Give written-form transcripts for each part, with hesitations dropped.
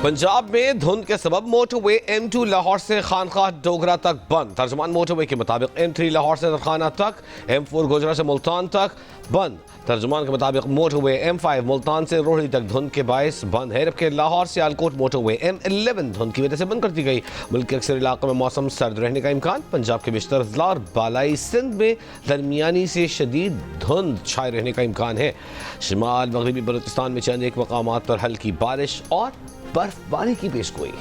पंजाब में धुंध के सबब मोटरवे M2 लाहौर से खानकाह डोगरा तक बंद। तर्जुमान मोटरवे के मुताबिक M3 लाहौर से तरखाना तक, M4 गोजरा से मुल्तान तक बंद। तर्जुमान के मुताबिक मोटरवे M5 मुल्तान से रोहड़ी तक धुंध के बायस बंद है, जबकि लाहौर से सियालकोट मोटरवे M11 धुंध की वजह से बंद कर दी गई। मुल्क के अक्सर इलाकों में मौसम सर्द रहने का इम्कान। पंजाब के बेशतर अजला और बालाई सिंध में दरमियानी से शदीद धुंध छाए रहने का इम्कान है। शिमाल मगरबी बलूचिस्तान में चंद एक मकामात पर हल्की बारिश और बर्फबारी की पेशगोई।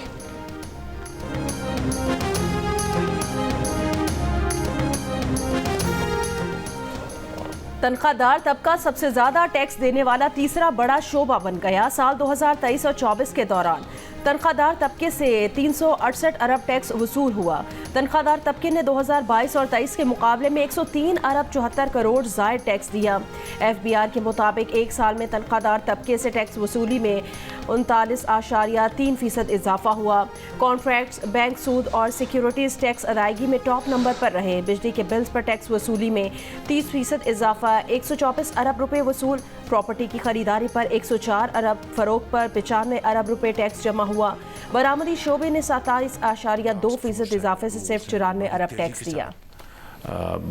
तनख्वाहदार तबका सबसे ज्यादा टैक्स देने वाला तीसरा बड़ा शोबा बन गया। साल 2023 और 24 के दौरान तनख्वाहदार तबके से 368 अरब टैक्स वसूल हुआ। तनख्वाहदार तबके ने 2022 और 23 के मुकाबले में 103 अरब 74 करोड़ ज़ायद टैक्स दिया। FBR के मुताबिक एक साल में तनख्वाहदार तबके से टैक्स वसूली में 39.3% इजाफा हुआ। कॉन्ट्रैक्ट्स, बैंक सूद और सिक्योरिटीज़ टैक्स अदायगी में टॉप नंबर पर रहे। बिजली के बिल्स पर टैक्स वसूली में 30% इजाफा, 124 अरब रुपये वसूल। प्रॉपर्टी की खरीदारी पर 104 अरब, फरोख्त पर 95 अरब रुपये टैक्स जमा हुआ। बरामदी शोबे ने 27.2% इजाफे से सिर्फ 94 अरब टैक्स दिया।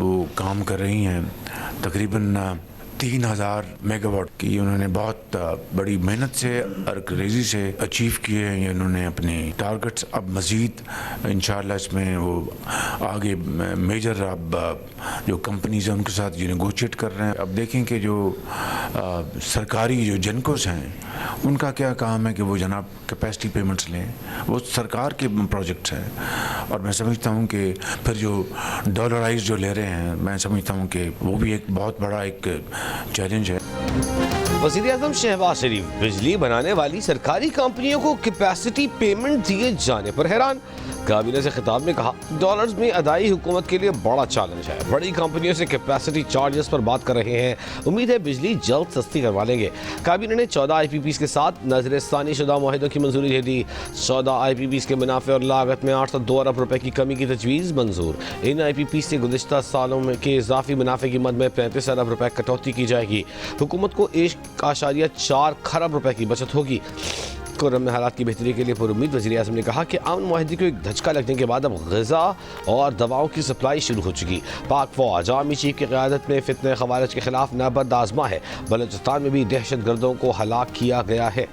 वो काम कर रही हैं तकरीबन 3000 मेगावाट की। उन्होंने बहुत बड़ी मेहनत से और क्रेजी से अचीव किए हैं इन्होंने अपने टारगेट्स। अब मज़ीद इंशाल्लाह इसमें वो आगे मेजर अब जो कंपनीज हैं उनके साथ ये नेगोशिएट कर रहे हैं। अब देखें कि जो सरकारी जो जेनकोस हैं उनका क्या काम है कि वो जनाब कैपेसिटी पेमेंट्स लें। वो सरकार के प्रोजेक्ट्स हैं और मैं समझता हूँ कि फिर जो डॉलराइज जो ले रहे हैं, मैं समझता हूँ कि वो भी एक बहुत बड़ा एक चैलेंज है। वज़ीर-ए-आज़म शहबाज शरीफ बिजली बनाने वाली सरकारी कंपनियों को कैपेसिटी पेमेंट दिए जाने पर हैरान। काबीना से खिताब में कहा, डॉलर्स में अदाई हुकूमत के लिए बड़ा चैलेंज है। बड़ी कंपनियों से कैपेसिटी चार्जेस पर बात कर रहे हैं। उम्मीद है बिजली जल्द सस्ती करवा लेंगे। काबीना ने 14 IPPs के साथ नजरसानी शुदा मुआहिदों की मंजूरी दे दी। 14 IPPs के मुनाफे और लागत में 802 अरब रुपए की कमी की तजवीज़ मंजूर। इन IPPs से गुज़िश्ता सालों में के इजाफी मुनाफे की मद में 35 अरब रुपए कटौती की जाएगी। हुकूमत को 1.4 खरब रुपए की बचत होगी। कुर्रम में हालात की बेहतरी के लिए पुरुम्मीद वज़ीर-ए-आज़म ने कहा कि अमन मुआहिदे को एक धचका लगने के बाद अब ग़िज़ा और दवाओं की सप्लाई शुरू हो चुकी। पाक फ़ौज आर्मी चीफ की क़यादत में फितने ख़वारिज के खिलाफ नाबर्द आज़मा है। बलूचिस्तान में भी दहशत गर्दों को हलाक किया गया है।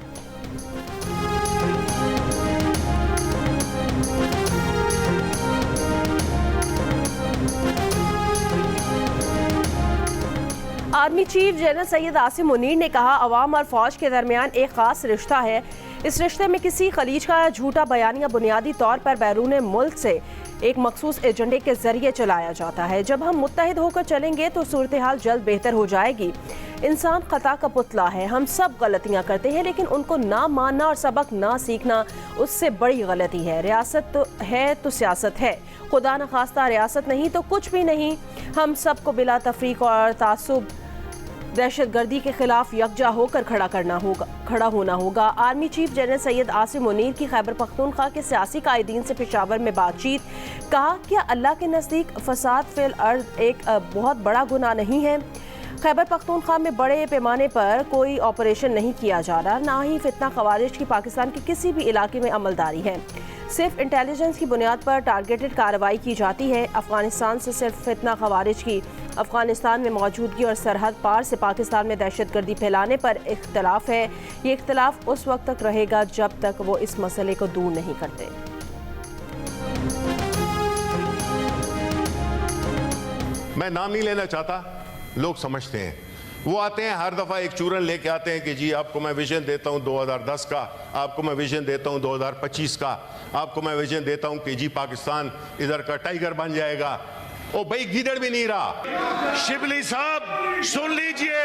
Army chief general Syed Asim Munir ने कहा, अवाम और फौज के दरमियान एक ख़ास रिश्ता है। इस रिश्ते में किसी खलीज का झूठा बयानिया बुनियादी तौर पर बैरून मुल्क से एक मखसूस एजेंडे के जरिए चलाया जाता है। जब हम मुत्तहिद होकर चलेंगे तो सूरत हाल जल्द बेहतर हो जाएगी। इंसान खता का पुतला है, हम सब गलतियां करते हैं, लेकिन उनको ना मानना और सबक ना सीखना उससे बड़ी गलती है। रियासत तो है तो सियासत है, खुदा न खास्ता रियासत नहीं तो कुछ भी नहीं। हम सबको बिला तफरीक और तासुब दहशत गर्दी के खिलाफ यकजा होकर खड़ा होना होगा। Army chief general Syed Asim Munir की खैबर पख्तूनख्वा के सियासी कायदीन से पेशावर में बातचीत। कहा, क्या अल्लाह के नज़दीक फसाद फिल अर्द एक बहुत बड़ा गुनाह नहीं है? खैबर पख्तूनख्वा में बड़े पैमाने पर कोई ऑपरेशन नहीं किया जा रहा, ना ही फितना खवारिज की पाकिस्तान के किसी भी इलाके में अमलदारी है। सिर्फ इंटेलिजेंस की बुनियाद पर टारगेटेड कार्रवाई की जाती है। अफगानिस्तान से सिर्फ फितना खवारिज की अफगानिस्तान में मौजूदगी और सरहद पार से पाकिस्तान में दहशत गर्दी फैलाने पर इख्तलाफ है। ये इख्तलाफ उस वक्त तक रहेगा जब तक वो इस मसले को दूर नहीं करते। मैं नाम नहीं लेना चाहता, लोग समझते हैं। वो आते हैं हर दफ़ा एक चूरन लेके आते हैं कि जी आपको मैं विजन देता हूँ 2010 का, आपको मैं विजन देता हूँ 2025 का, आपको मैं विजन देता हूँ कि जी पाकिस्तान इधर का टाइगर बन जाएगा। ओ भाई गीदड़ भी नहीं रहा। शिबली साहब सुन लीजिए,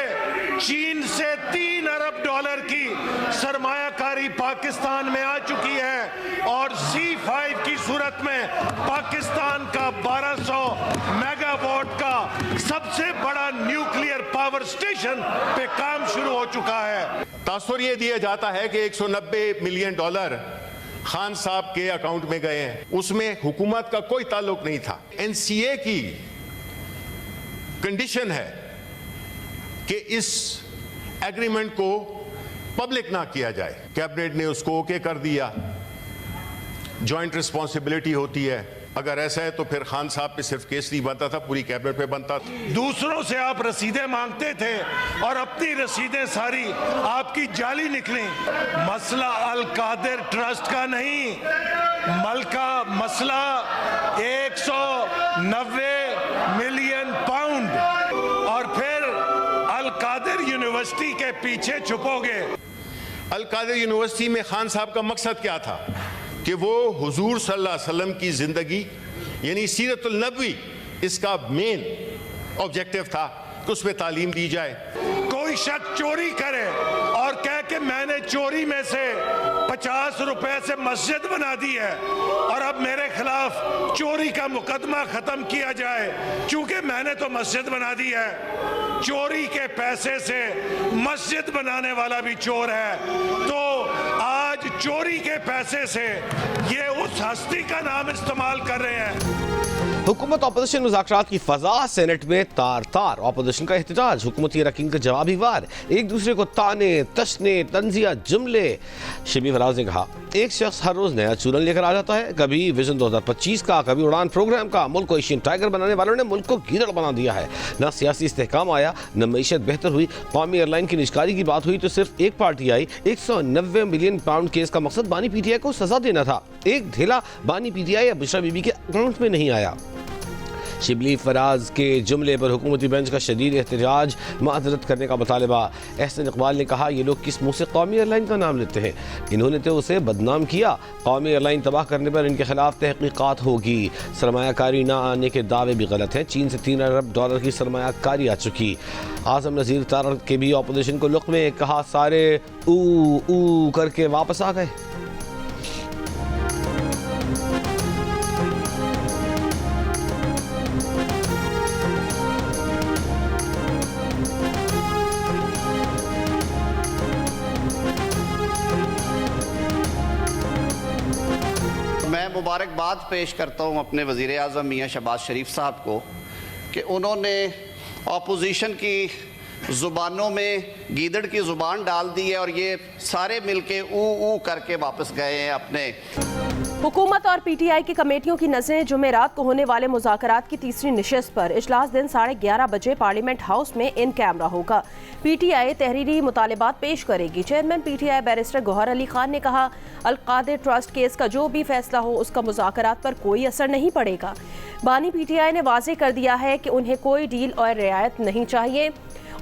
चीन से 3 अरब डॉलर की सरमायाकारी पाकिस्तान में आ चुकी है और C5 की सूरत में पाकिस्तान का 1200 मेगावाट का सबसे बड़ा न्यूक्लियर पावर स्टेशन पे काम शुरू हो चुका है। तासुर ये दिया जाता है कि 190 मिलियन डॉलर खान साहब के अकाउंट में गए हैं, उसमें हुकूमत का कोई ताल्लुक नहीं था। NCA की कंडीशन है कि इस एग्रीमेंट को पब्लिक ना किया जाए। कैबिनेट ने उसको ओके कर दिया, जॉइंट रिस्पॉन्सिबिलिटी होती है। अगर ऐसा है तो फिर खान साहब पे सिर्फ केस नहीं बनता था, पूरी कैबिनेट पे बनता था। दूसरों से आप रसीदें मांगते थे और अपनी रसीदें सारी आपकी जाली निकली। मसला अल कादिर ट्रस्ट का नहीं, मसला 190 मिलियन पाउंड, और फिर अल कादिर यूनिवर्सिटी के पीछे छुपोगे। अल कादिर यूनिवर्सिटी में खान साहब का मकसद क्या था कि वो हुजूर सल्लल्लाहु अलैहि वसल्लम की जिंदगी यानी सीरतुल नबवी, इसका मेन ऑब्जेक्टिव था कि उसमें तालीम दी जाए। कोई शख्स चोरी करे और कह के मैंने चोरी में से 50 रुपए से मस्जिद बना दी है और अब मेरे खिलाफ चोरी का मुकदमा खत्म किया जाए क्योंकि मैंने तो मस्जिद बना दी है। चोरी के पैसे से मस्जिद बनाने वाला भी चोर है, तो आज चोरी के पैसे से ये उस हस्ती का नाम इस्तेमाल कर रहे हैं। हुकूमत ऑपोजिशन मुज़ाकरात की फजा, सेनेट में तार तार, ऑपोजिशन का एहतजाज, हुकूमती अरकान का जवाबी वार, एक दूसरे को ताने तशने तंजिया जुमले। शबी फराज ने कहा एक शख्स हर रोज नया चूरन लेकर आ जाता है, कभी विजन 2025 का, कभी उड़ान प्रोग्राम का। मुल्क को एशियन टाइगर बनाने वालों ने मुल्क को गीदड़ बना दिया है। न सियासी इस्तेहकाम आया, न मईशत बेहतर हुई। कौमी एयरलाइन की निजकारी की बात हुई तो सिर्फ एक पार्टी आई। 190 मिलियन पाउंड केस का मकसद बानी पीटीआई को सजा देना था। एक ढेला बानी पीटीआई या बुशरा बीबी के अकाउंट में नहीं आया। शिबली फराज के जुमले पर हुकूमती बेंच का शदीद एहतजाज, माजरत करने का मुतालबा। एहसन इकबाल ने कहा ये लोग किस मुँह से कौमी एयरलाइन का नाम लेते हैं, इन्होंने तो उसे बदनाम किया। कौमी एयरलाइन तबाह करने पर इनके खिलाफ तहकीकात होगी। सरमायाकारी ना आने के दावे भी गलत हैं। चीन से $3 अरब की सरमायाकारी आ चुकी। आज़म नज़ीर तारड़ के भी अपोजिशन को लुक में कहा, सारे ऊ करके वापस आ गए। मैं मुबारकबाद पेश करता हूँ अपने वज़ीर आज़म मियाँ शहबाज शरीफ साहब को कि उन्होंने अपोजिशन की ज़ुबानों में गीदड़ की ज़ुबान डाल दी है और ये सारे मिलके ऊ करके वापस गए हैं अपने। हुकूमत और पीटीआई की कमेटियों की नज़रें जुमेरात को होने वाले मुज़ाकरात की तीसरी नशिस्त पर। इजलास दिन 11:30 बजे पार्लियामेंट हाउस में इन कैमरा होगा। पीटीआई तहरीरी मुतालिबात पेश करेगी। चेयरमैन पीटीआई बैरिस्टर गौहर अली खान ने कहा, अल कादिर ट्रस्ट केस का जो भी फैसला हो उसका मुज़ाकरात पर कोई असर नहीं पड़ेगा। बानी पीटीआई ने वाज़ेह कर दिया है कि उन्हें कोई डील और रियायत नहीं चाहिए।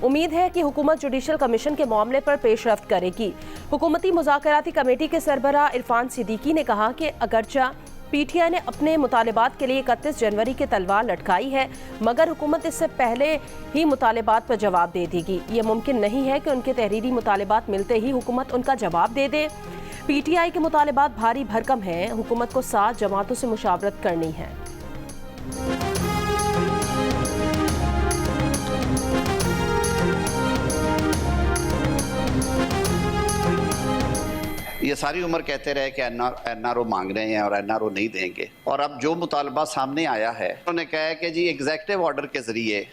उम्मीद है कि हुकूमत जुडिशल कमीशन के मामले पर पेशरफ्त करेगी। हुकूमती मुज़ाकराती कमेटी के सरबराह इरफान सिद्दीकी ने कहा कि अगरचा पीटीआई ने अपने मुतालिबात के लिए 31 जनवरी की तलवार लटकाई है, मगर हुकूमत इससे पहले ही मुतालिबात पर जवाब दे देगी। ये मुमकिन नहीं है कि उनके तहरीरी मुतालिबात मिलते ही हुकूमत उनका जवाब दे दे। पीटीआई के मुतालिबात भारी भरकम हैं। हुकूमत को 7 जमातों से मुशावरत करनी है। ये सारी उम्र कहते रहे कि एनआरओ मांग रहे हैं और एनआरओ नहीं देंगे, और अब जो मुतालबा सामने आया है उन्होंने कहा है कि जी एग्जेक्टिव ऑर्डर के ज़रिए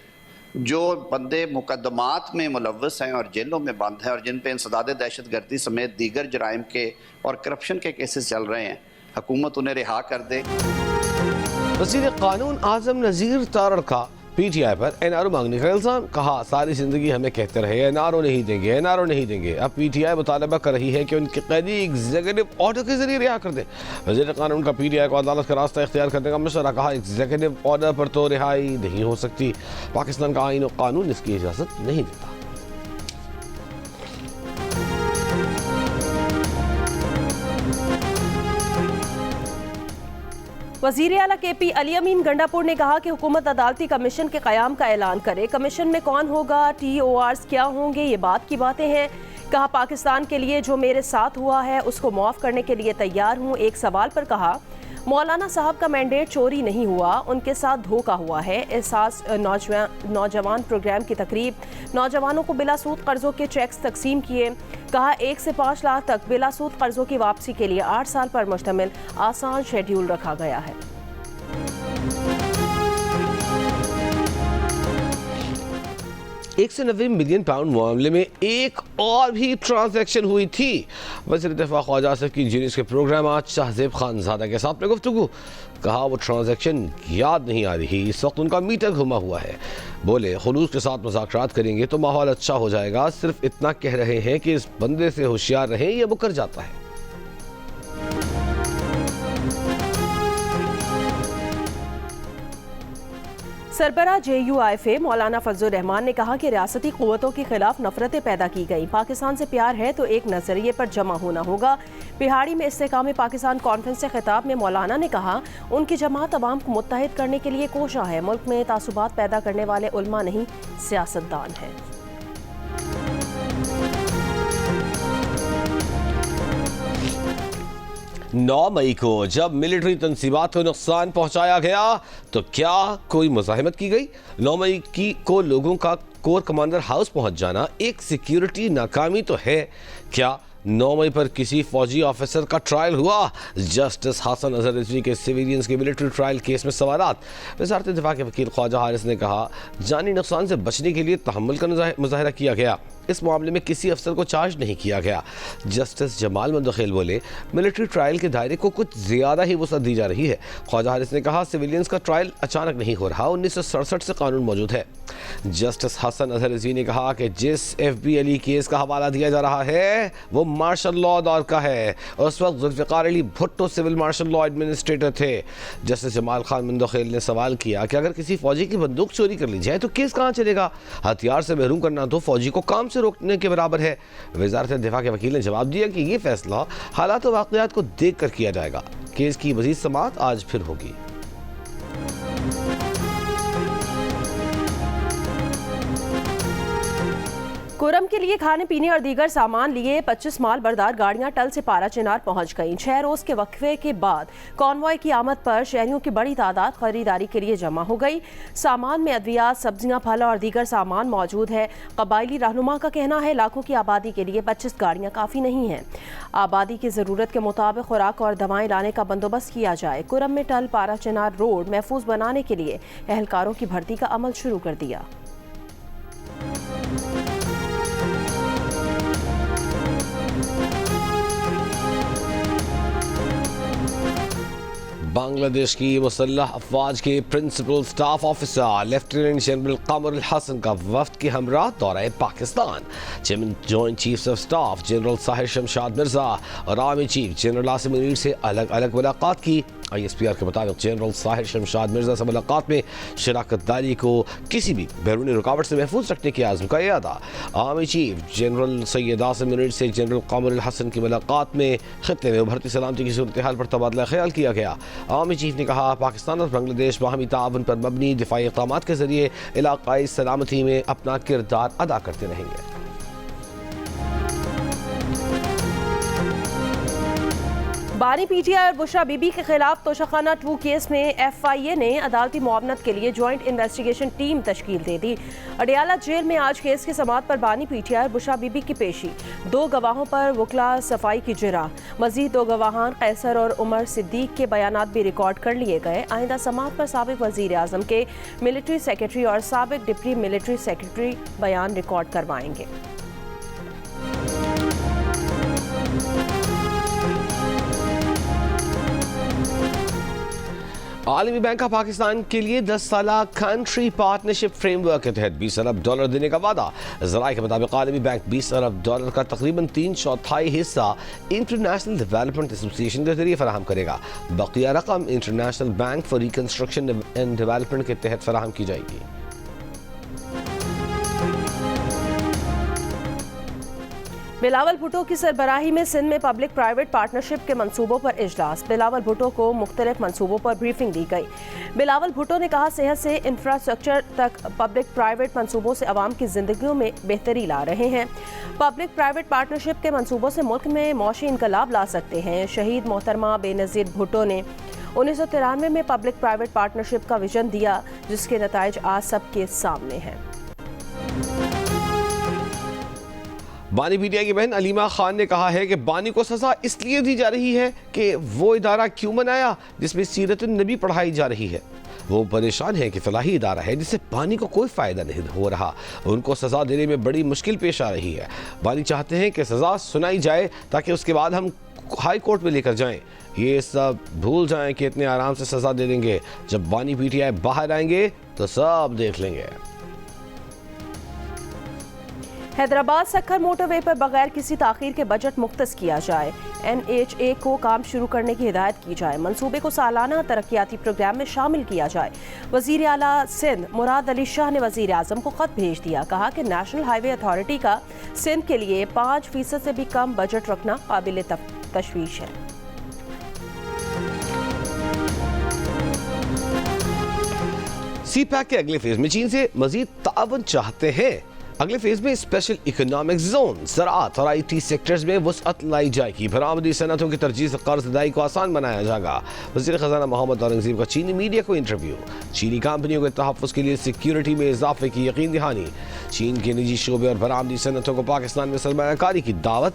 जो बंदे मुकदमात में मुलव्वस हैं और जेलों में बंद हैं और जिन पे इंसदाद दहशतगर्दी समेत दीगर जराइम के और करप्शन के केसेस चल रहे हैं, हुकूमत उन्हें रिहा कर दे। वज़ीर कानून आज़म नज़ीर तारड़ का पीटीआई पर एनआरओ मांगने का इल्ज़ाम। कहा सारी जिंदगी हमें कहते रहे एनआरओ नहीं देंगे, एनआरओ नहीं देंगे। अब पीटीआई मुतालबा कर रही है कि उनके कैदी एग्जीक्यूटिव ऑर्डर के जरिए रिहा कर दे। वज़ीर कानून का पीटीआई को अदालत का रास्ता इख्तियार करने का मशवरा। कहा एग्जीक्यूटिव ऑर्डर पर तो रिहाई नहीं हो सकती, पाकिस्तान का आईन और कानून इसकी इजाज़त नहीं देता। वज़ीर आला केपी अली अमीन गंडापुर ने कहा कि हुकूमत अदालती कमीशन के क़याम का ऐलान करे। कमीशन में कौन होगा, TORs क्या होंगे, ये बात की बातें हैं। कहा पाकिस्तान के लिए जो मेरे साथ हुआ है उसको माफ़ करने के लिए तैयार हूँ। एक सवाल पर कहा मौलाना साहब का मैंडेट चोरी नहीं हुआ, उनके साथ धोखा हुआ है। एहसास नौजवान प्रोग्राम की तकरीब, नौजवानों को बिलासूद कर्जों के चेक्स तकसीम किए। कहा 1 से 5 लाख तक बिलासूद कर्जों की वापसी के लिए 8 साल पर मुश्तमिल आसान शेड्यूल रखा गया है। 190 मिलियन पाउंड मामले में एक और भी ट्रांजैक्शन हुई थी। वज़ीर दिफा ख्वाजा आसिफ की इंजीनियर्स के प्रोग्राम आज शाहजेब खानजादा के साथ में गुफ्तगू। कहा वो ट्रांजैक्शन याद नहीं आ रही, इस वक्त उनका मीटर घुमा हुआ है। बोले खुलूस के साथ मुज़ाकरात करेंगे तो माहौल अच्छा हो जाएगा, सिर्फ इतना कह रहे हैं कि इस बंदे से होशियार रहें, ये मुकर जाता है। सरबरा JUIFA मौलाना फजलुर रहमान ने कहा कि रियासती क़ुव्वतों के खिलाफ नफरतें पैदा की गई। पाकिस्तान से प्यार है तो एक नज़रिए पर जमा होना होगा। बिहाड़ी में इस्तेकाम पाकिस्तान कॉन्फ्रेंस से खिताब में मौलाना ने कहा उनकी जमात अवाम को मुत्तहिद करने के लिए कोशा है। मुल्क में तासुबात पैदा करने वाले उलमा नहीं, सियासतदान हैं। 9 मई को जब मिलिट्री तंसीबात को नुकसान पहुंचाया गया तो क्या कोई मुज़ाहिमत की गई? 9 मई को लोगों का कोर कमांडर हाउस पहुंच जाना एक सिक्योरिटी नाकामी तो है क्या? 9 मई पर किसी फौजी ऑफिसर का ट्रायल हुआ। जस्टिस हसन अजहर रिजवी के सिविलियंस के मिलिट्री ट्रायल केस में सवालात। वज़ारत दिफा के वकील ख्वाजा हारिस ने कहा जानी नुकसान से बचने के लिए तहम्मुल का मुजाहिरा किया गया। इस मामले में किसी अफसर को चार्ज नहीं किया गया। जस्टिस जमाल मंदखेल बोले मिलिट्री ट्रायल के दायरे को कुछ ज़्यादा ही वसअत दी जा रही है। ख्वाजा हारिस ने कहा सिविलियंस का ट्रायल अचानक नहीं हो रहा, 1967 से कानून मौजूद है। जस्टिस हसन अजहर रिजवी ने कहा कि जिस FB अली केस का हवाला दिया जा रहा है वो मार्शल लॉ दौर का है। उस वक्त Zulfikar Ali Bhutto civil martial law administrator थे। जस्टिस जमाल खान मंदखेल ने सवाल किया कि अगर किसी फौजी की बंदूक चोरी कर ली जाए तो केस कहाँ चलेगा? हथियार से महरूम करना तो फौजी को काम से रोकने के बराबर है। वज़ारत दिफा के वकील ने जवाब दिया कि ये फैसला हालात और वाक़यात को देख कर किया जाएगा। केस की मज़ीद समाअत आज फिर होगी। कुरम के लिए खाने पीने और दीगर सामान लिए 25 माल बरदार गाड़ियां टल से पारा चिनार पहुंच गईं। 6 रोज के वक्फे के बाद कॉन्वॉय की आमद पर शहरियों की बड़ी तादाद खरीदारी के लिए जमा हो गई। सामान में अद्वियात, सब्जियां, फल और दीगर सामान मौजूद है। कबायली रहनुमा का कहना है लाखों की आबादी के लिए 25 गाड़ियां काफ़ी नहीं हैं। आबादी की ज़रूरत के मुताबिक खुराक और दवाएं लाने का बंदोबस्त किया जाए। कुरम में टल पारा चिनार रोड महफूज बनाने के लिए एहलकारों की भर्ती का अमल शुरू कर दिया। बांग्लादेश की मुसल्लह अफवाज के principal staff officer lieutenant general Qamrul Hasan का वफ्द के हमरा दौरे Pakistan. Joint chief of staff general Sahir Shamshad Mirza और army chief general Asim Munir से अलग अलग मुलाकात की। ISPR के मुताबिक जनरल साहिर शमशाद मिर्जा से मुलाकात में शराकत दारी को किसी भी बैरूनी रुकावट से महफूज रखने के आज़म का इरादा। Army chief general Syed Asim Munir से जनरल कमरुल हसन की मुलाकात में खित्ते में उभरती सलामती की सूरत हाल पर तबादला ख्याल किया गया। आर्मी चीफ ने कहा पाकिस्तान और बांग्लादेश बाहमी ताउन पर मबनी दिफाई इक़दामात के जरिए इलाक़ाई सलामती में अपना किरदार अदा करते रहेंगे। बानी PTI और बुशरा बीबी के खिलाफ तोशाखाना 2 केस में FIA ने अदालती मुआवनत के लिए जॉइंट इन्वेस्टिगेशन टीम तश्कील दे दी। अडियाला जेल में आज केस की समाअत पर बानी PTI और बुशरा बीबी की पेशी। 2 गवाहों पर वकला सफाई की जिरा। मजीद 2 गवाहान कैसर और उमर सिद्दीक के बयानात भी रिकॉर्ड कर लिए गए। आइंदा समाअत पर साबिक वजीर आजम के मिलिट्री सेक्रेटरी और साबिक डिप्टी मिलिट्री सेक्रेटरी बयान रिकॉर्ड करवाएंगे। आलमी बैंक का पाकिस्तान के लिए 10 साला कंट्री पार्टनरशिप फ्रेमवर्क के तहत $20 अरब देने का वादा। ज़राए के मुताबिक आलमी बैंक $20 अरब का तकरीबन 3/4 हिस्सा इंटरनेशनल डेवलपमेंट एसोसिएशन के जरिए फराहम करेगा। बकिया रकम international bank for reconstruction and development के तहत फराहम की जाएगी। बिलावल भुट्टो की सरबराही में सिंध में पब्लिक प्राइवेट पार्टनरशिप के मंसूबों पर इजलास। बिलावल भुट्टो को मुख्तलिफ मंसूबों पर ब्रीफिंग दी गई। बिलावल भुट्टो ने कहा सेहत से इंफ्रास्ट्रक्चर तक पब्लिक प्राइवेट मंसूबों से आवाम की जिंदगियों में बेहतरी ला रहे हैं। पब्लिक प्राइवेट पार्टनरशिप के मंसूबों से मुल्क में मौशी इनकलाब ला सकते हैं। शहीद मोहतरमा बेनज़ीर भुट्टो ने 1993 में पब्लिक प्राइवेट पार्टनरशिप का विजन दिया, जिसके नताइज आज सबके सामने हैं। बानी PTI की बहन अलीमा खान ने कहा है कि बानी को सजा इसलिए दी जा रही है कि वो इदारा क्यों बनाया जिसमें सीरत नबी पढ़ाई जा रही है। वो परेशान है कि फलाही इदारा है जिससे बानी को कोई फ़ायदा नहीं हो रहा। उनको सज़ा देने में बड़ी मुश्किल पेश आ रही है। बानी चाहते हैं कि सज़ा सुनाई जाए ताकि उसके बाद हम हाई कोर्ट में लेकर जाएं। ये सब भूल जाएं कि इतने आराम से सज़ा दे देंगे। जब बानी पीटीआई बाहर आएंगे तो सब देख लेंगे। हैदराबाद सक्खर मोटरवे पर बगैर किसी ताखीर के बजट मुख्तस किया जाए। NHA को काम शुरू करने की हिदायत की जाए। मंसूबे को सालाना तरक्याती प्रोग्राम में शामिल किया जाए। वज़ीर आला सिंध मुराद अली शाह ने वज़ीर आज़म को ख़त भेज दिया। कहा कि नेशनल हाईवे अथॉरिटी का सिंध के लिए 5% से भी कम बजट रखना काबिल तशवीश है। CPEC के अगले फेज में चीन से मजीद ताउन चाहते हैं। अगले फेज में स्पेशल इकोनॉमिक जोन, ज़राअत और IT सेक्टर्स में वसअत लाई जाएगी। बरामदी सनतों की तरजीह से कर्ज अदाई को आसान बनाया जाएगा। वज़ीर ख़ज़ाना मोहम्मद औरंगज़ेब का चीनी मीडिया को इंटरव्यू। चीनी कंपनियों के तहफ़्फ़ुज़ के लिए सिक्योरिटी में इजाफे की यकीन दहानी। चीन के निजी शोबे और बरामदी सनतों को पाकिस्तान में सरमायाकारी की दावत।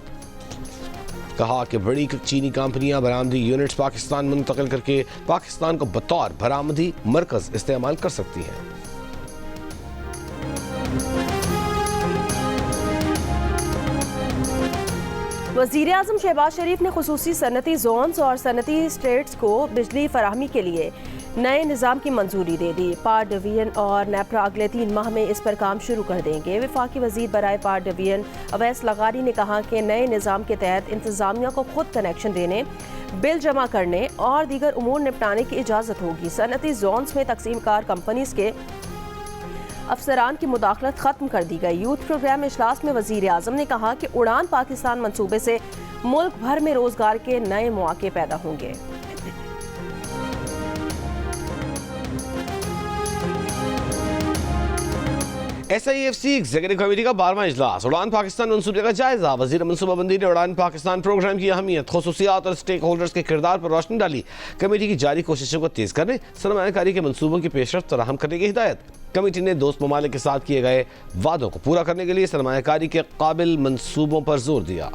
कहा कि बड़ी चीनी कंपनियां बरामदी यूनिट्स पाकिस्तान मुंतकिल करके पाकिस्तान को बतौर बरामदी मरकज़ इस्तेमाल कर सकती हैं। वज़ीर आज़म शहबाज शरीफ ने खुसूसी सनती जोन्स और सनती स्टेट्स को बिजली फराहमी के लिए नए निज़ाम की मंजूरी दे दी। पावर डिवीजन और नेपरा अगले 3 माह में इस पर काम शुरू कर देंगे। वफाकी वज़ीर बराए पावर डिवीजन अवैस लगारी ने कहा कि नए निज़ाम के तहत इंतज़ामिया को खुद कनेक्शन देने, बिल जमा करने और दीगर उमूर निपटाने की इजाज़त होगी। सनती जोन्स में तकसीम कार कंपनीज के अफसरान की मुदाखलत खत्म कर दी गई। यूथ प्रोग्राम इजलास में वज़ीर आज़म ने कहा कि उड़ान पाकिस्तान मंसूबे से मुल्क भर में रोजगार के नए मौके पैदा होंगे। SIFC एग्जीक्यूटिव कमेटी का 12वां इजलास, उड़ान पाकिस्तान मंसूबे का जायजा। वजीर मनसूबाबंदी ने उड़ान पाकिस्तान प्रोग्राम की अहमियत, खुसूसियात और स्टेक होल्डर्स के किरदार पर रोशनी डाली। कमेटी की जारी कोशिशों को तेज करने, सरमायाकारी के मंसूबों की पेशरफ्त फराहम करने की हिदायत। कमेटी ने दोस्त ममालिक के साथ किए गए वादों को पूरा करने के लिए सरमायाकारी के काबिल मंसूबों पर जोर दिया।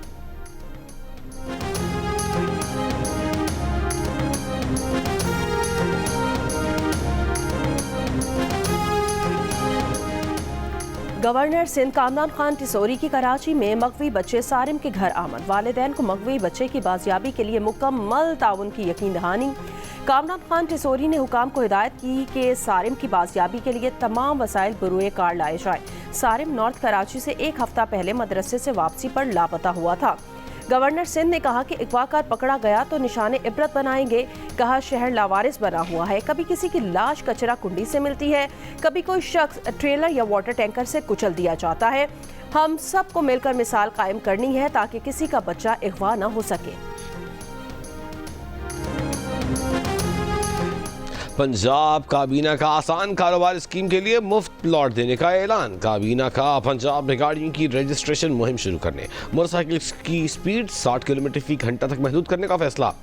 गवर्नर सिंध कामरान खान टिसोरी की कराची में मगवी बच्चे सारिम के घर आमद। वालिदैन को मगवी बच्चे की बाजियाबी के लिए मुकम्मल ताउन की यकीन दहानी। कामरान खान टिसोरी ने हुकाम को हिदायत की कि सारिम की बाजियाबी के लिए तमाम वसाइल बरूए कार लाए जाए। सारिम नॉर्थ कराची से 1 हफ्ता पहले मदरसे से वापसी पर लापता हुआ था। गवर्नर सिंध ने कहा कि अगवाकार पकड़ा गया तो निशाने इबरत बनाएंगे। कहा शहर लावारिस बना हुआ है, कभी किसी की लाश कचरा कुंडी से मिलती है, कभी कोई शख्स ट्रेलर या वाटर टैंकर से कुचल दिया जाता है। हम सबको मिलकर मिसाल कायम करनी है ताकि किसी का बच्चा अगवा न हो सके। पंजाब काबीना का आसान कारोबार स्कीम के लिए मुफ्त प्लॉट देने का ऐलान। काबीना का पंजाब में गाड़ियों की रजिस्ट्रेशन मुहिम शुरू करने, मोटरसाइकिल की स्पीड 60 किलोमीटर फी घंटा तक महदूद करने का फैसला।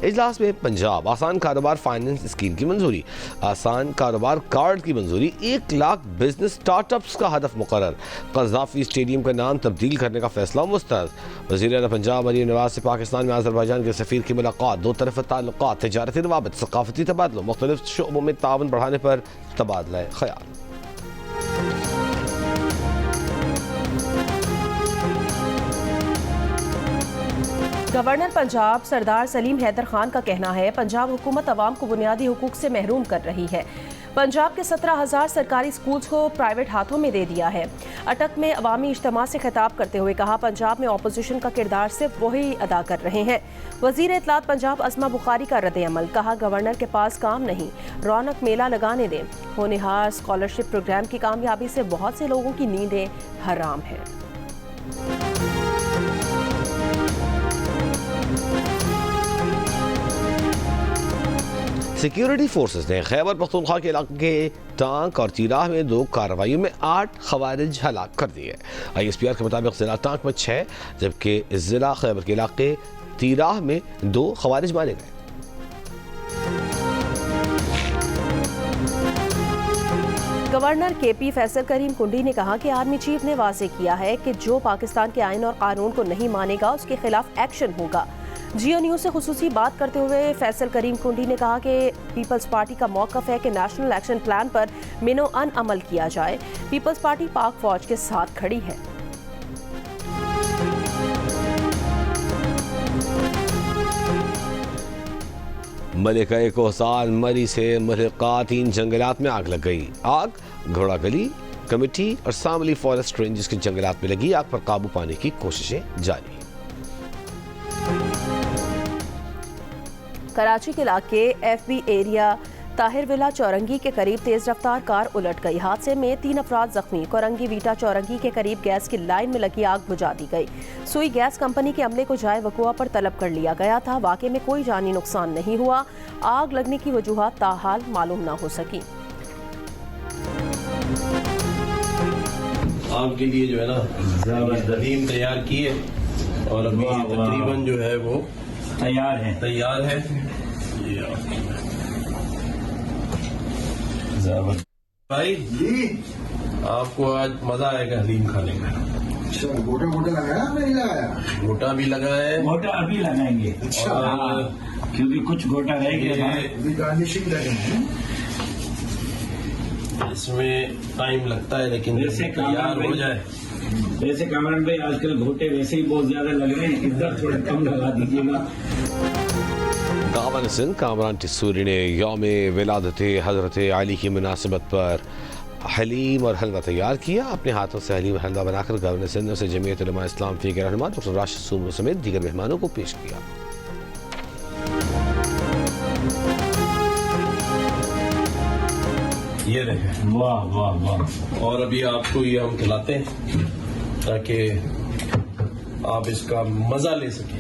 इजलास में पंजाब आसान कारोबार फाइनेंस स्कीम की मंजूरी, आसान कारोबार कार्ड की मंजूरी, 1 लाख बिजनेस स्टार्टअप्स का हदफ मुकर्रर, क़ज़ाफ़ी स्टेडियम का नाम तब्दील करने का फैसला मुस्तरद। वज़ीर आला पंजाब मरीम नवाज से पाकिस्तान में अज़रबैजान के सफ़ीर की मुलाकात, 2 तरफ़ा ताल्लुक़ात, तिजारती रवाबित, सक़ाफ़ती तबादलों, मुख्तलिफ शोबों में ताउन बढ़ाने पर तबादला ख़याल। गवर्नर पंजाब सरदार सलीम हैदर खान का कहना है पंजाब हुकूमत अवाम को बुनियादी हुकूक से महरूम कर रही है। पंजाब के 17,000 सरकारी स्कूल्स को प्राइवेट हाथों में दे दिया है। अटक में अवामी इज्तिमा से खिताब करते हुए कहा पंजाब में ऑपोजिशन का किरदार सिर्फ वही अदा कर रहे हैं। वजीर इत्तलात पंजाब असमा बुखारी का रद्द-ए-अमल, कहा गवर्नर के पास काम नहीं, रौनक मेला लगाने दें। होनहार स्कॉलरशिप प्रोग्राम की कामयाबी से बहुत से लोगों की नींदें हराम हैं। सिक्योरिटी फोर्सेस ने खैबर पख्तूनख्वा के इलाके के टांक और तीराह में 2 कार्रवाइयों में 8 खवारिज हलाक कर दिए। ISPR के मुताबिक जिला टांक में 6 जबकि जिला खैबर के इलाके तीराह में 2 खवारिज मारे गए। गवर्नर KP फैसल करीम कुंडी ने कहा कि आर्मी चीफ ने वाज़ेह किया है कि जो पाकिस्तान के आइन और कानून को नहीं मानेगा उसके खिलाफ एक्शन होगा। जियो न्यूज़ से खुसूसी बात करते हुए फैसल करीम कुंडी ने कहा कि पीपल्स पार्टी का मौक़िफ़ है कि नेशनल एक्शन प्लान पर मिनो-अन अमल किया जाए। पीपल्स पार्टी पाक फौज के साथ खड़ी है। मलिका कोहसान मरी से मुल्कातीन जंगलात में आग लग गई। आग घोड़ा गली कमेटी और सामली फॉरेस्ट रेंजेस के जंगलात में लगी। आग पर काबू पाने की कोशिशें जारी। कराची के इलाके FB एरिया ताहिर विला चौरंगी के करीब तेज रफ्तार कार उलट गई। हादसे में 3 अफराद जख्मी। कोरंगी वीटा चौरंगी के करीब गैस की लाइन में लगी आग बुझा दी गई। सुई गैस कंपनी के अमले को जाए वकुआ पर तलब कर लिया गया था। वाक़े में कोई जानी नुकसान नहीं हुआ। आग लगने की वजूहात ताहाल मालूम न हो सकी। आग के लिए जो है ना दलीम तैयार की है और अभी तकरीबन जो है वो तैयार है। भाई आपको आज मजा आएगा हलीम खाने का। गोटा लगाया नहीं लगाया? गोटा भी लगा है। गोटा अभी लगाएंगे। और क्योंकि कुछ गोटा रह गया, गार्निशिंग लगेंगे। इसमें टाइम लगता है लेकिन वैसे तैयार हो जाए। वैसे कामरान भाई आजकल घोटे वैसे ही बहुत ज्यादा लग रहे हैं, इधर थोड़ा कम लगा दीजिएगा। कामरान सिंह कामरान टिस्सूरी ने यौम विलादत हजरत अली की मुनासिबत पर हलीम और हलवा तैयार किया। अपने हाथों से हलीम हलवा बनाकर गवर्नर सिंध से जमीयत उलमा इस्लाम फी के रहनुमा डॉक्टर राशिद सूबू समेत दीगर मेहमानों को पेश किया। ये रहे। वाह वाह वाह। और अभी आपको ये हम खिलाते हैं ताकि आप इसका मजा ले सकें।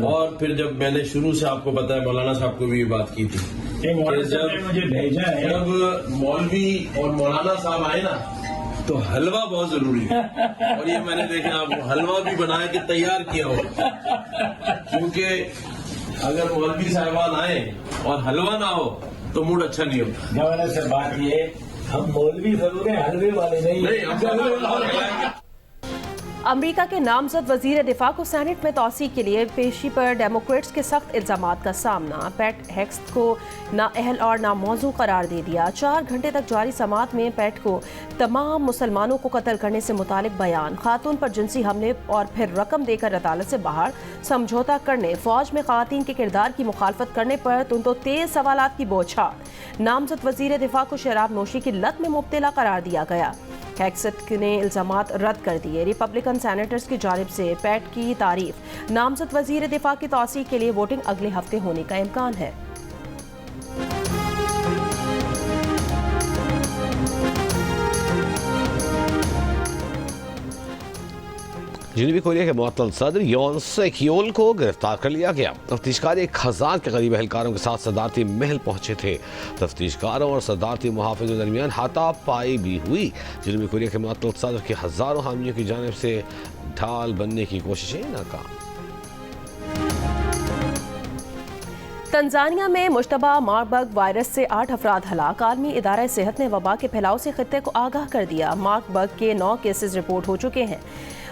और फिर जब मैंने शुरू से आपको बताया, मौलाना साहब को भी ये बात की थी कि मुझे भेजा है, जब मौलवी और मौलाना साहब आए ना तो हलवा बहुत जरूरी है। और ये मैंने देखा आपको हलवा भी बना के तैयार किया हो, क्योंकि अगर मौलवी साहबान आए और हलवा ना हो तो मूड अच्छा नहीं होता। गवर्नर से बात ये, हम मौलवी जरूर है, हलवे वाले नहीं। अमरीका के नामजद वजीर दिफा को सेनेट में तौसीक के लिए पेशी पर डेमोक्रेट्स के सख्त इल्जामात का सामना। पैट हेक्स्ट को नाअहल और नामौजू करार दे दिया। 4 घंटे तक जारी समाअत में पैट को तमाम मुसलमानों को कत्ल करने से मुतालिक बयान, खातून पर जिनसी हमले और फिर रकम देकर अदालत से बाहर समझौता करने, फौज में खातून के किरदार की मुखालफत करने पर तो तेज सवालात की बौछार। नामजद वजीर दिफा को शराब नोशी की लत में मुब्तला करार दिया गया। हेक्स्ट ने इल्जामात रद्द कर दिए। रिपब्लिकन सेनेटर्स की जानिब से पैट की तारीफ। नामजद वजीर दिफा की तौसीक के लिए वोटिंग अगले हफ्ते होने का इम्कान है। जनूबी कोरिया के मुअत्तल सदर योन सेक्योल को गिरफ्तार कर लिया गया। तफ्तीशकार 1000 के करीब एहलकारों के साथ सदारती महल पहुंचे थे। तफ्तीशकारों और सदारती मुहाफिजों के दरमियान हाथापाई भी हुई। जनूबी कोरिया के मुअत्तल सदर के हजारों हामियों की जानिब से ढाल बनने की कोशिशें नाकाम। तंजानिया में मुश्तबा मार्बर्ग वायरस से 8 अफराद हलाक। आलमी इदारा सेहत ने वबा के फैलाव से खित्ते को आगाह कर दिया। मार्बर्ग के 9 केसेस रिपोर्ट हो चुके हैं।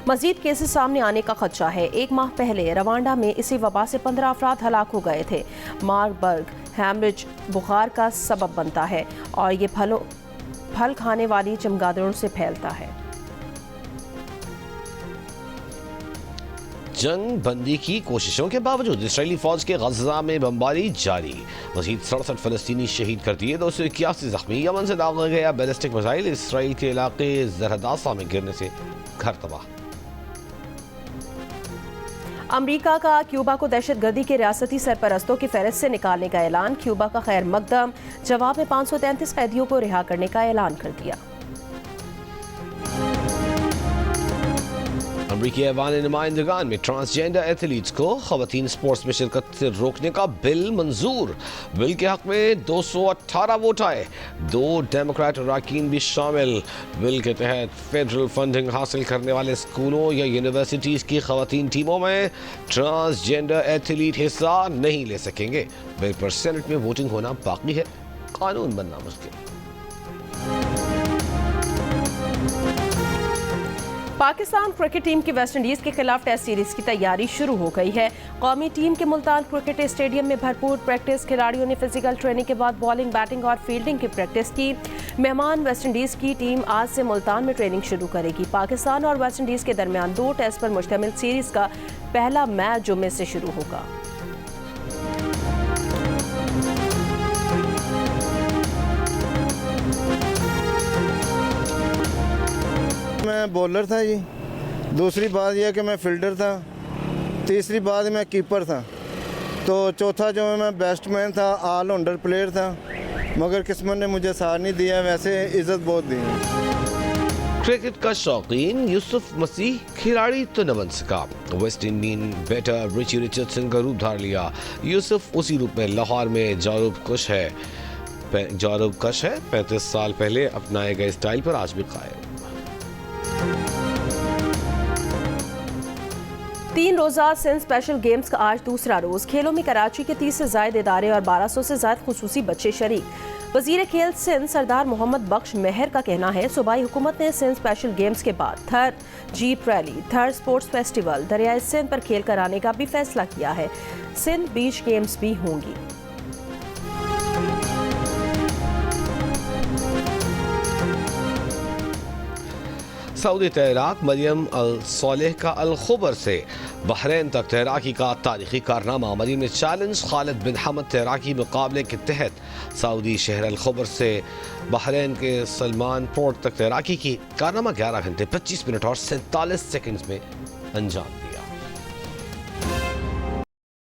मजीद केसेस सामने आने का खदशा है। 1 माह पहले रवांडा में इसी वबा से 15 अफराद हलाक हो गए थे। मार्बर्ग हैमरेज बुखार का सबब बनता है और ये फल खाने वाली चमगादड़ों से फैलता है। जंग बंदी की कोशिशों के बावजूद इसराइली फौज के गजा में बमबारी जारी। मजीद 67 फलस्तीनी शहीद कर दिए, 281 जख्मी। यमन से दागा गया बैलिस्टिक मिसाइल इसराइल के इलाके जरदासा में गिरने से घर तबाह। अमरीका का क्यूबा को दहशतगर्दी के रियासती सरपरस्तों की फहरिस्त से निकालने का ऐलान। क्यूबा का खैर मकदम जवाब में 533 कैदियों को रिहा करने का ऐलान कर दिया। अमरीकी ऐवान नुमाइंदगान में ट्रांसजेंडर एथलीट्स को खवातीन स्पोर्ट्स में शिरकत से रोकने का बिल मंजूर। बिल के हक में 218 वोट आए, 2 डेमोक्रेट अरकान भी शामिल। बिल के तहत फेडरल फंडिंग हासिल करने वाले स्कूलों या यूनिवर्सिटीज़ की खवातीन टीमों में ट्रांसजेंडर एथलीट हिस्सा नहीं ले सकेंगे। बिल पर सेनेट में वोटिंग होना बाकी है, कानून बनना मुश्किल। पाकिस्तान क्रिकेट टीम की वेस्ट इंडीज के खिलाफ टेस्ट सीरीज की तैयारी शुरू हो गई है। कौमी टीम के मुल्तान क्रिकेट स्टेडियम में भरपूर प्रैक्टिस, खिलाड़ियों ने फिजिकल ट्रेनिंग के बाद बॉलिंग, बैटिंग और फील्डिंग की प्रैक्टिस की। मेहमान वेस्ट इंडीज की टीम आज से मुल्तान में ट्रेनिंग शुरू करेगी। पाकिस्तान और वेस्ट इंडीज के दरमियान 2 टेस्ट पर मुश्तमिल सीरीज का पहला मैच जुम्मे से शुरू होगा। मैं बॉलर था जी, दूसरी बात यह कि मैं फील्डर था, तीसरी बात मैं कीपर था, तो चौथा जो मैं बैट्समैन था, ऑलराउंडर प्लेयर था, मगर किस्मत ने मुझे साथ नहीं दिया। वैसे इज्जत बहुत दी। क्रिकेट का शौकीन यूसुफ मसीह खिलाड़ी तो न बन सका। वेस्ट इंडीन बैटर रिची रिचर्डसन का रूप धार लिया। यूसुफ उसी रूप में लाहौर में जारूब कश है। 35 साल पहले अपनाए गए स्टाइल पर आज भी कायम। 3 रोज़ा सिंध स्पेशल गेम्स का आज दूसरा रोज। खेलों में कराची के 30 से ज्यादा इदारे और 1200 से ज्यादा खुसूसी बच्चे शरीक। वजीर खेल सिंध सरदार मोहम्मद बख्श मेहर का कहना है, सूबाई हुकूमत ने सिंध स्पेशल गेम्स के बाद थर जीप रैली, थर स्पोर्ट्स फेस्टिवल, दरियाए सिंध पर खेल कराने का भी फैसला किया है। सिंध बीच गेम्स भी होंगी। सऊदी तैराक मरियम अल सोलेह का अल खुबर से बहरीन तक तैराकी का तारीखी कारनामा। मरियम ने चैलेंज खालिद बिन हमद तैराकी मुकाबले के तहत सऊदी शहर अल खुबर से बहरीन के सलमान पोर्ट तक तैराकी की। कारनामा 11 घंटे 25 मिनट और 47 सेकंड्स में अंजाम दिया।